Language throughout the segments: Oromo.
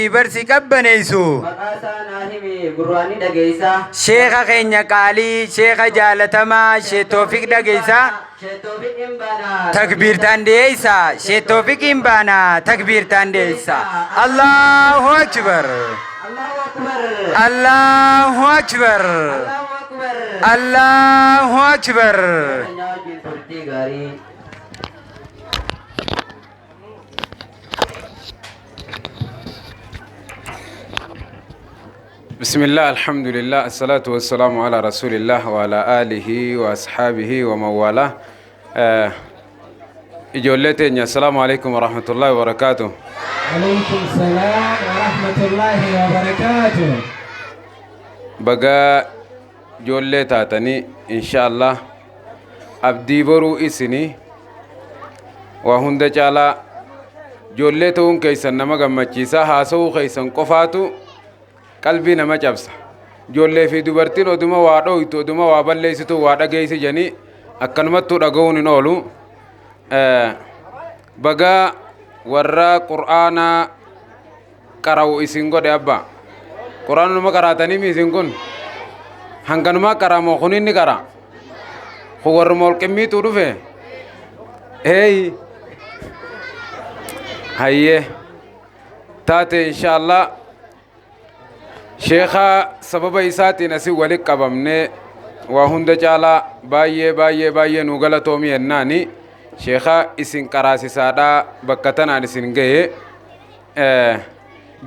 برسي كبنيسو شيخ خينيا قالي شيخ جالتما شيخ توفيق دقيسا تكبير تانديسا شيخ توفيق إمبانا تكبير تانديسا الله أكبر الله أكبر الله أكبر بسم الله الحمد لله الصلاة والسلام على رسول الله وعلى آله وأصحابه ومن والاه إجولتين السلام عليكم ورحمة الله وبركاته. عليكم السلام ورحمة الله وبركاته. بقى جولتاتني إن شاء الله أبدي برو إسني وهند جالا جولتون كيسن نما غمچيسا هاسو كيسن قفاتو قلبي نما جبسا جولي في دوبرتين ودما وادو يتو دما وابليستو وادا گيسي جني اكنمتو دغون نولو بغا ورا قرانا قراو اسينغو دابا قران ما قراتني مي سينكون هنگنما قرامو خنين ني قرا خو ور مول كمي تو دفه هي هي تاتي ان شاء الله شيخا سبب إساتي نسي ولك قبمني وهند جالا بايه نوغلتومي الناني شيخا اسن قراسي سادا بكتنا نسن گئے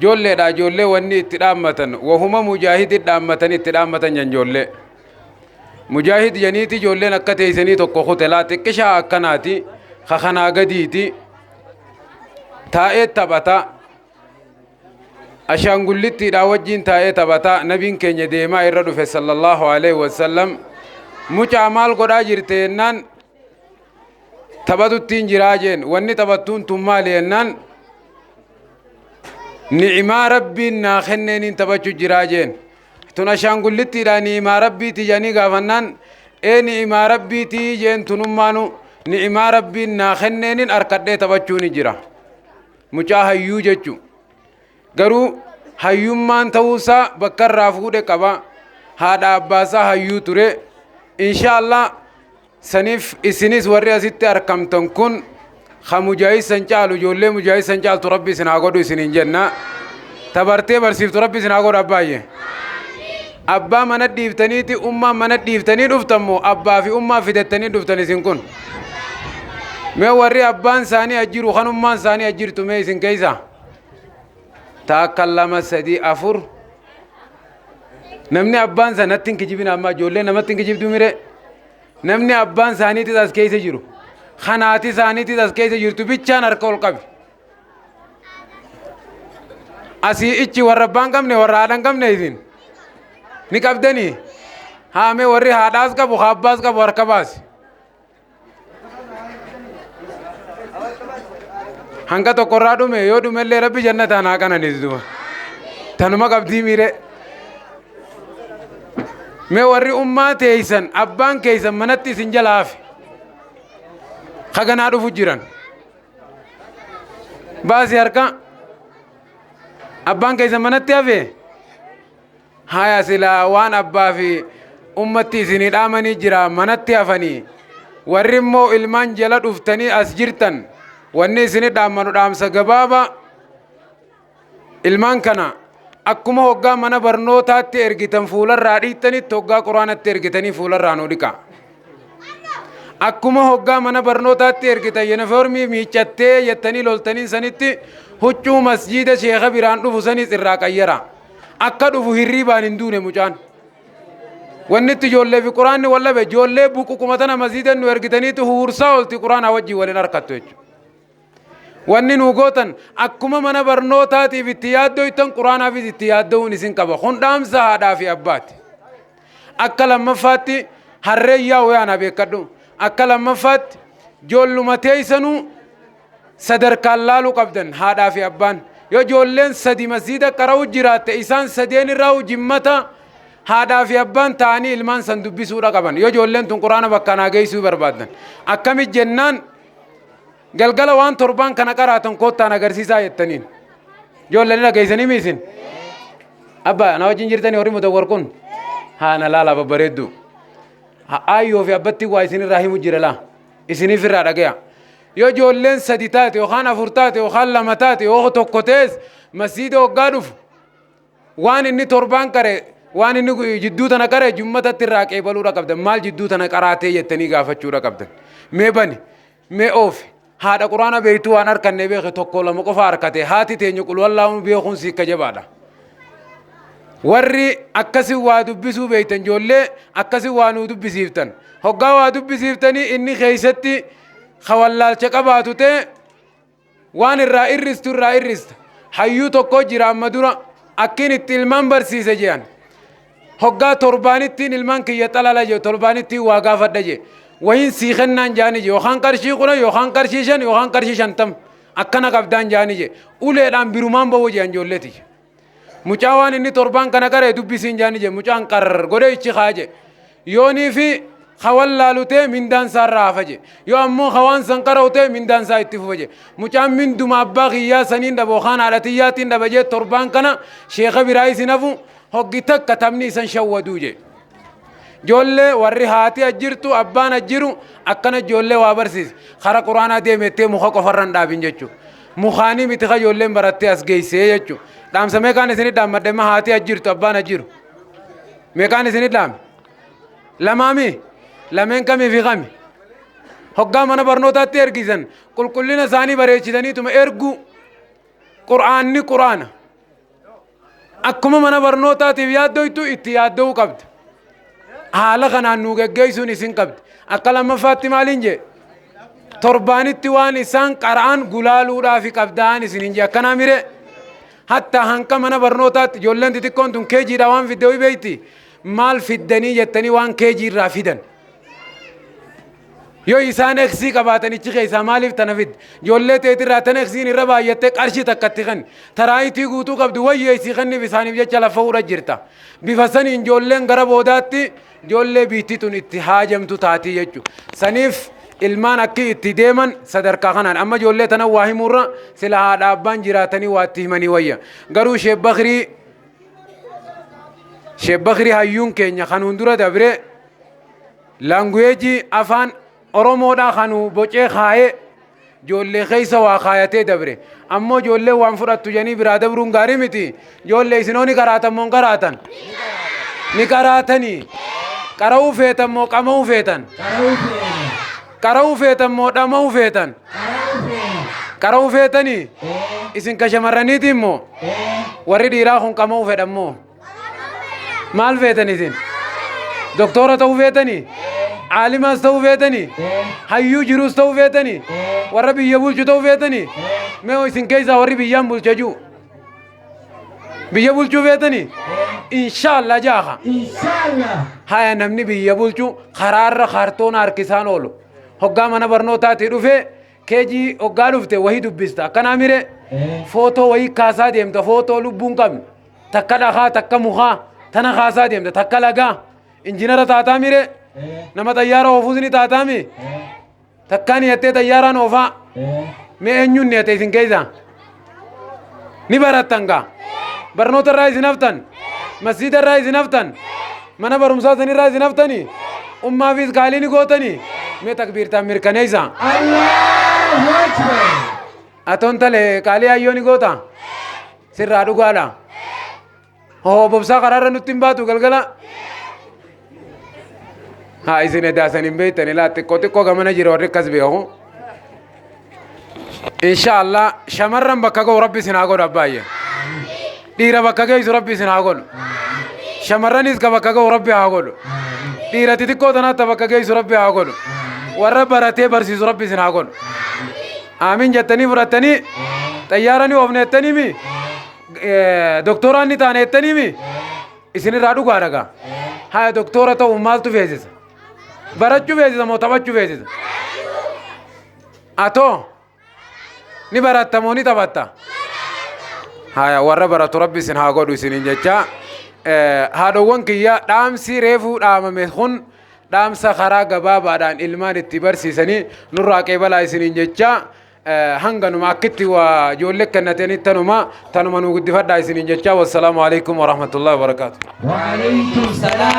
جولي دا جولي وني اتدامتن وهما مجاهد اتدامتن اتدامتن جنجولي مجاهد جنيتي جولي نكتي سني توقو خطلاتي كشا اكناتي خخنا قديتي تايت تبتا أشانغولتي داوجين تاية تبتا نبين كينيا ديما إردو في صلى الله عليه وسلم مچ عمال قدا جرتينان تبتو تين جراجين واني تبتون تمالينان نعما ربي ناخنين تبتو جراجين تون أشانغولتي دا نعما ربي تجاني غافنان نعما ربي تيجين تنمانو نعما ربي ناخنين أركده تبتو نجرا مچا هيو جچو garuu hayyummaan ta'uusaa bakka irraa fuudhe qaba haadha abbaasaa hayyuu ture inshallah saniif isinis warri asitti argamtan kun mujaahisan caalu ijoollee mujaahisan caaltu rabbi isin haa godhu isiniin jenna tabartee barsiiftu rabbi isin haa godhu abbaayye abbaa mana dhiiftaniiti ummaa mana dhiiftanii dhuftammoo abbaa fi ummaa fidattanii dhuftan isin kun mee warri abbaan isaanii ajjiru kan ummaan isaanii ajjirtu mee isin keeysa تاكلم سدي أفر نمني أبان سنتين كجيبنا أما جولة نمتين كجيب دوميره نمني أبان ساني تداس كيسة جرو خناتي ساني تداس كيسة جرو تبيتشان أركول قبي أسي إتشي وربان كم نه ورادان كم نه إذن نكابدني هامي وري هاداس كبو خاباس كبو وركباس hanga to korradu me yodu melle rabbi jannata na kana nizuma tanuma qabdi mire me warri umma teysan abban keysan manatti sinjalaaf khagana dufu jiran basi harka abban keysan manatti ave haya sila wan abba fi ummati sini damani jira manatti afani warri mo ilman jala duftani asjirtan wanni sini dhaamanu dhaamsa gabaaba ilmaan kana akkuma hoggaa mana barnootaatti ergitan fuularraa dhiittanitti hoggaa quraanatti ergitanii fuularraa nu dhiqa akkuma hoggaa mana barnootaatti ergitan yunifoormii miicattee yettanii loltanii sanitti huccuu masjiida sheekha biraan dhufu sanis irraa qayyara akka dhufu hirriibaan hin duune mucaan wannitti ijoollee fi quraanni wallabe ijoollee buququmatana masjiida nu ergitaniitti huursaa olti quraana wajjii waliin harkattu jechuudha wanni nu gootan akkuma mana barnootaatiif itti yaaddoytan quraanaafis itti yaaddoon isin qaba kun dhaamsa haadhaa fi abbaati akka lammaffaatti harreeyyaa wayaana beekadhu akka lammaffaatti joolluma teeysanuu sadarkaan laaluu qabdan haadhaa fi abbaan yoo ijoolleen sadi masjiida qara'u jiraatte isaan sadeen irraa jimmata haadhaa fi abbaan ta'anii ilmaan san dubbisuudha qaban yoo ijoolleen tun quraana bakkanaa geessuu barbaadan akkamit jennaan galgala waan torban kana qaraatan koottaan agarsiisaa jettaniin ijoolleen dhageessanii miisin abba na wajjin jirtanii horii mutawwar kun haana laala babbareeddu ayyoo fi abbatti waa isinirraa himu jira laa isiniif irraa dhagaya yoo ijoolleen sadi taate yookaan afur taate yookaan lama taate yoo tokko tees masjiida hoggaa dhufu waan inni torbaan qare waan inni jidduu tana qare jummatatti irraa qeebaluudha qabdan maal jidduu tana qaraatee jettanii gaafachuudha qabdan mee bani mee oofi haadha quraana beeytu waan harkanne beeke tokko lama qofa harkate haati teenya qul wallaahun beekuun siikka jabaadha warri akkasi waa dubbisuu beeytan ijoollee akkasi waa nuu dubbisiiftan hoggaa waa dubbisiiftanii inni keeysatti khawallaalcha qabaatu ta'e waan irraa irrista hayyuu tokko jira amma dura akkin itti ilmaan barsiise jean hoggaa torbaanittiin ilmaan kiyya xalala je torbaanittiin waa gaafadha je wayin sii kennaan jaani je yookaan qarshii kuna yookaan qarshii shan yookaan qarshii shantam akkana qabdaan jaani je uleedhaan birumaan bahu jean ijoolleeti mucaa waan inni torbaan kana qaree dubbisiin jaani je mucaan qarr godhe ichi kaaje yoonii fi khawallaalutee mindaan isaa irraa hafa je yoo ammoo khawaan san qarawutee mindaan isaa itti fufa je mucaan minduma abbaa kiyyaa saniin dhaba yookaan haadhatiyyaatiin dhaba je torbaan kana sheeka biraa isin hafu hoggi takka tamni isan shawwaduu je ijoollee warri haati ajjirtu abbaan ajjiru akkana ijoollee waa barsiis kara quraanaa deemettee muka qofarran dhaabin jechu mukaanii miti ka ijoolleen barattee as geessee jechu dhaamsa meeqaan isinit dhaammadhe ma haati ajjirtu abbaan ajjiru meeqaan isinit dhaame lamaami lameen kamii fi kami hoggaa mana barnootaatti ergisan qulqullina isaanii bareechitaniituma ergu qur'aanni quraana akkuma mana barnootaatiif yaaddoytu itti yaadda'uu qabdi haala kanaan nuu geggeessuun isin qabdi akka lammaffaatti maaliin jee torbaanitti waan isaan qara'an gulaaluudhaafi qabdaan isinin jee akkanaa mire hatta hanqa mana barnootaatti ijoolleen xixiqqoon tun keejiidha waan fiddeewi beeyti maal fiddanii jettanii waan keejii irraa fidan yoo isaan eksii qabaatan ichi keessaa maaliif tana fidde ijoollee teetirraa tan eksiin irra baay'attee qarshii takkatti kan taraayitii guutuu qabdu wayyeessii kanniif isaaniif jecha lafa fuudha jirta bifa saniin ijoolleen gara boodaatti ijoollee biitti tun itti haajamtu taatii jechuudha saniif ilmaan akki itti deeman sadarkaa kanaan amma ijoollee tana waa himurra sila haadha abbaan jiraatanii waa itti himanii wayya garuu sheebbakrii hayyuun keenya kan hundura dabre laanguweejii afaan oromoodhaa kanu bocee kaayee ijoollee keessa waa kaayatee dabre ammoo ijoollee waan fudhattu janii biraa dabruun gaarii miti ijoollee isinoo ni qaraatan moo qaraatan ni qaraatanii qara'uu feetan moo qama'uu feetan qara'uu feetan moo dhama'uu feetan qara'uu feetanii isin ka shamarraniitiin moo warri dhiiraa kun qama'uu fedhan moo maal feetan isin doktora ta'uu feetanii عالم استو فيتني هيو جرو استو فيتني وربي يبول جو تو فيتني ما هو سين كيسا وربي بيام بول جو بيبول جو فيتني ان شاء الله جاها ان شاء الله هاي نمني بيبول جو قرار خارتون اركسان اولو هوغا انا برنوتا تيدوفه كيجي اوغا دفته وهي دبستا كنا ميره فوتو وهي كاسا ديمتا فوتو لبون كم تكدا خا تكمخا تنا خاسا ديمتا تكلاغا انجينير تاتا ميره nama xayyaara oofuus ni taataami takkaan hiyattee xayyaaraan oofaa mee eenyuun ni hate isin keessa ni barattan gaa barnoota irraa isin haftan masjiida irraa isin haftan mana barumsaa san irraa isin haftanii ummaafis kaalii ni gootanii mee takbiirtaan mirkaneeysa Allahu Akbar atoon tale kaalii hayyoo ni goota sirraa dhugaadha hoo bobsaa karaarra nutti hin baatu galgala ها إذن داسن بيتن لا تكو كمان جرو ركز بيهو إن شاء الله شمرن بكاكو ربي سناغو رباية ديرا بكاكو يسو ربي سناغو شمرن إسكا بكاكو ربي هاغو ديرا تتكو تنا تبكاكو يسو ربي هاغو ورب براتي برسي يسو ربي سناغو آمين جتني براتني تياراني وفنتني مي دكتوراني تانيتني مي إسني رادو غارغا ها دكتورة تو مالتو فيزيس برچو فيزيس مو تبچو فيزيس اتو ني برات موني تبتا ها ور برات ربي سن ها غدو سن جچا هادو وانكيا دامسي ريفو دام مخون دام سخرا غبا بادان علمان اتبر سيسني نور راقبلا سن جچا هنغنم أكتي وجولك كنتني تنما نوجد فدا يسنين جتشا والسلام عليكم ورحمة الله وبركاته. وعليكم السلام.